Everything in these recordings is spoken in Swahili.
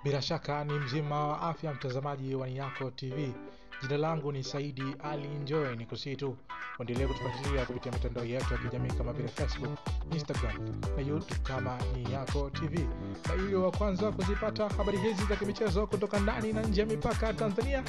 Bila shaka ni mzima wa afya, mtazamaji wa Niyako TV. Jina langu ni Saidi Ali Enjoy. Ni kusitu endelee kutufuatilia kupitia mitandao yetu ya kijamii kama vile Facebook, Instagram na YouTube kama Niyako TV. Na ili wa kwanza kuzipata habari hizi za kimichezo kutoka ndani na nje ya mipaka ya Tanzania,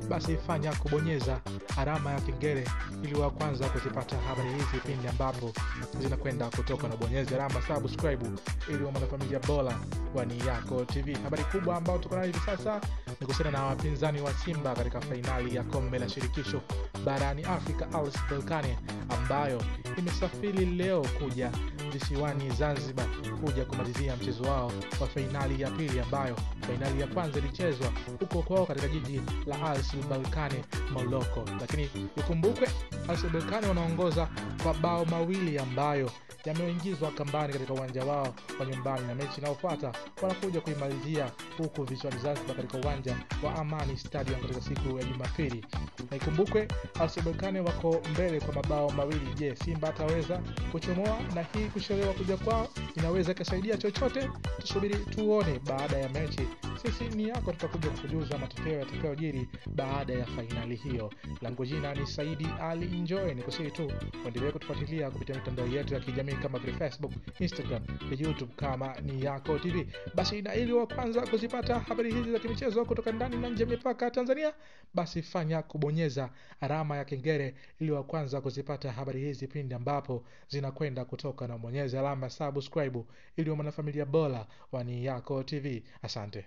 basi fanya kubonyeza alama ya kengele ili wa kwanza kuzipata habari hizi pindi ambapo zinakwenda kutoka, na bonyeza alama subscribe ili uwe mwanafamilia bora wa Niyako TV. Habari kubwa ambayo tuko nayo hivi sasa ni kuhusiana na wapinzani wa Simba katika fainali ya kombe la shirikisho barani Afrika RS Berkane, ambayo imesafiri leo kuja visiwani Zanzibar kuja kumalizia mchezo wao wa fainali ya pili, ambayo fainali ya kwanza ilichezwa huko kwao katika jiji la RS Berkane, Morocco. Lakini ikumbukwe RS Berkane wanaongoza kwa bao mawili ambayo yameingizwa kambani katika uwanja wao wa nyumbani, na mechi inayofuata wanakuja kuimalizia huko visiwani Zanzibar katika uwanja wa Amani Stadium katika siku ya Jumapili. Na ikumbukwe RS Berkane wako mbele kwa mabao mawili. Je, Simba ataweza kuchomoa? Na hii kuchelewa kuja kwao inaweza kusaidia chochote? Tusubiri tuone baada ya mechi. Sisi ni yako tutakuja kukujuza matokeo yatakayojiri baada ya fainali hiyo. Langu jina ni Saidi Ali Enjoy. Ni kusii tu endelee kutufuatilia kupitia mitandao yetu ya kijamii kama vile Facebook, Instagram na YouTube kama Niyako TV. Basi na ili wa kwanza kuzipata habari hizi za kimichezo kutoka ndani na nje ya mipaka ya Tanzania, basi fanya kubonyeza alama ya kengele ili wa kwanza kuzipata habari hizi pindi ambapo zinakwenda kutoka, na bonyeza alama subscribe ili uwe mwanafamilia bora wa Niyako TV. Asante.